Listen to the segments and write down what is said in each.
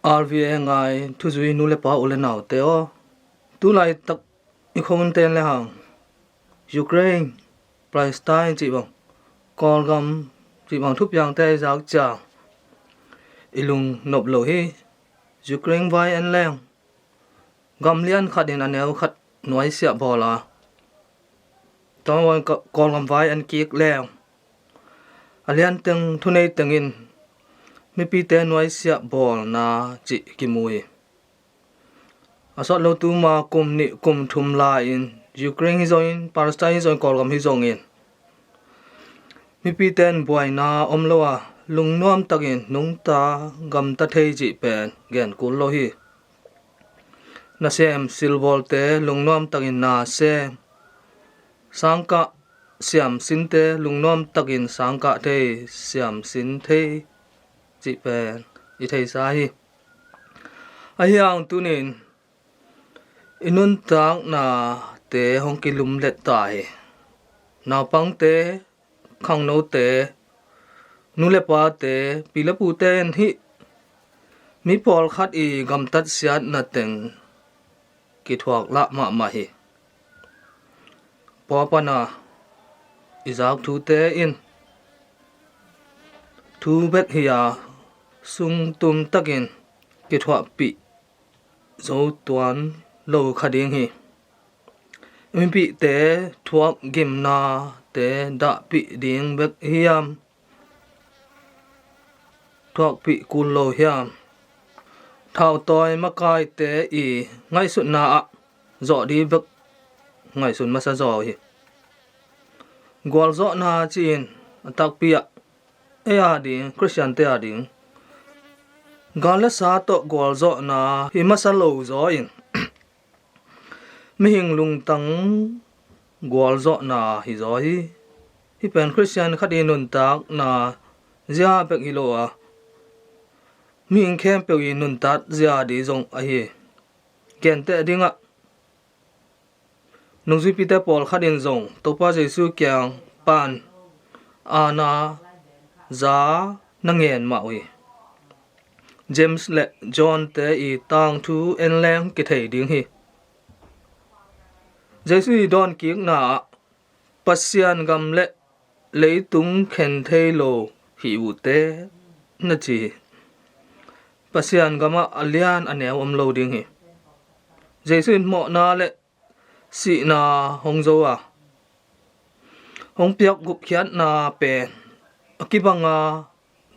RVA ngai thu zui nu le pa ule nau te o tu lai tak I khon ten le hang Ukraine Palestine chi bang kol gam chi bang thup yang te jak cha ilung nop lo hi Ukraine vai an leng gam lian khat in aneu khat noi sia bola tawon kol gam vai an kik leng alian teng thunei tengin Nipi te noi sia bol na chi kimui asot lo tu ma kum ni kum thum la in Ukraine join Palestine join kol gam hi jong in Nipi ten buai na omloa lungnom takin nung ta gam ta thei ji pen gen kul lo hi na sem silbol te lungnom takin na sem sangka siam sin te lungnom takin sangka thei siam sin thei ji pen I thei sa hi a hiang tunin inun tak na te hong kilum let tai na pang te khang no te nu le pa te pila pu ten hi mi pol khat I gam tat siat na teng ki thuak la ma hi pa pa na izak thu te in thu bet hiya sung tum takin ki thuak pi zo tuan lo khading hi min pi te thuak gim na te da pi ding bek hiam thuak pi kul lo hiam thao toy makai te I ngai sun na a zo di bek ngai sun masa zo hi gwal zo na chin tak pia e a ding Christian te a ding gala sa to gwal zo na hi masa lo zo in mi hing lung tang gwal zo na hi zo hi pen Christian khadi nun tak na zia bek hi lo a mi hing khem pe I nun tat zia di zong a hi ken te dinga nung zui pi te pol khadin zong to pa Jesu kyang pan ana za nangen ma wi James le John te I tang thu en leng ki thei ding hi Jesu I don ki na pasian gam le tung khen thei lo hi u te na chi pasian gama alian aneu om lo ding hi Jesu mo na le si na hong zo a hong piak gup khiat na pe akibanga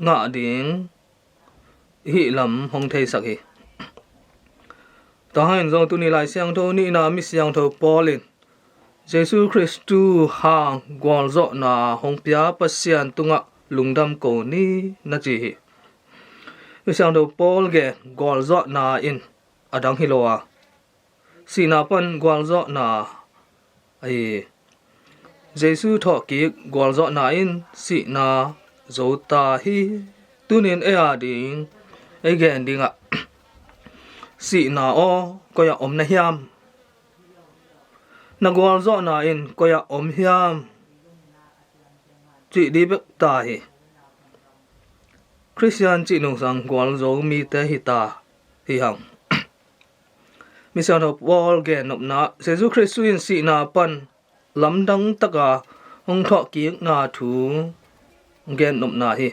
nga ding hi lam hong thei sak hi ta hain zo Tuni Lungdamna ni na Laisiangtho Paulin Jesu Christu hang gwal zo na hong pia pasian tunga lungdam ko ni na chi hi Laisiangtho Paul ge gwal zo na in adang hiloa sina pan gwal zo na ai Jesu tho ki gwal zo na in si na zo ta hi tunin e a ding ai gen dinga si na o ko ya om na hiam na gwal zo na in ko ya om hiam chi di bek ta hi Christian chi nong sang gwal zo mi te hi ta hi hang mi san ho Paul gen nop na Jesu Christu in si na pan lam dang taka hong tho ki na thu gen nop na hi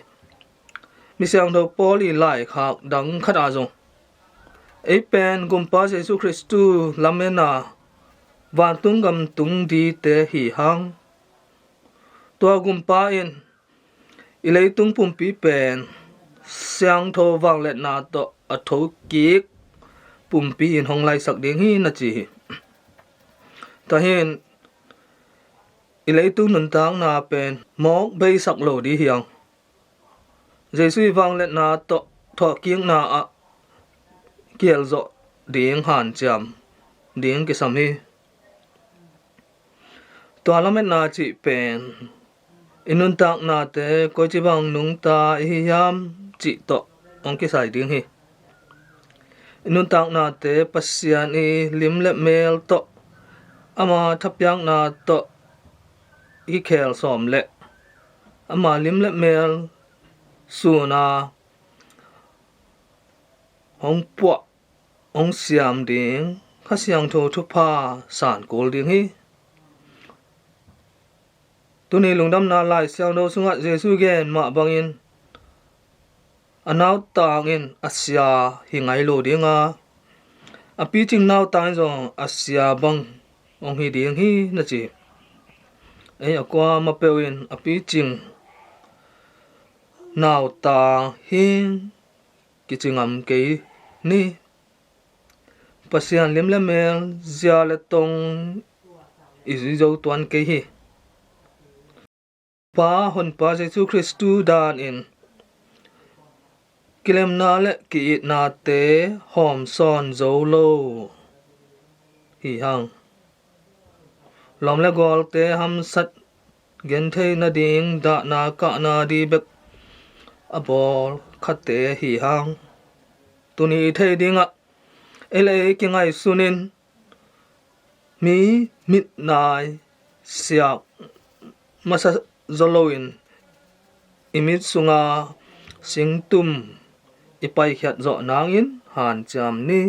mi sang tho Paul I lai khak dang khata zong e pen gumpa Jesu Christu lamena van tung gam tung di te hi hang to gumpa in ilei tung pum pi pen siang tho wang let na to a tho ki pum pi in hong lai sak ding hi na chi ta hin ilei tung nun tang na pen mok bei sak lo di hiang Jesu wang let na to tho kieng na a kiel zo ding han cham ding ki sam hi to alamet na chi pen inun tak na te ko chi bang nung ta hi yam chi to ong ki sai ding hi inun tak na te pasian I lim le mel to ama thapyang na to I khel som le ama lim le mel su na hong po ong siam ding kha siang tho thu pha san kol ding hi Tuni Lungdamna Laisiangtho sunga Jesu gen ma bangin Nautang in Asia hi ngai lo dinga api ching Nautang zong Asia bang ong hi ding hi na chi ai akwa ma pewin api ching Nautang hin kichingam ke ni pasian lim lemel zia le tong izi zo tuan ke hi pa hon pa Jesu Christu dan in kilem na le ki na te hom son zo lo hi hang lom le gol te ham sat gen the na ding da na ka na di bek abol khate hi hang tuni the dinga ele ki ngai sunin mi mit nai sia masa zoloin imit sunga singtum ipai khat zo nangin han cham ni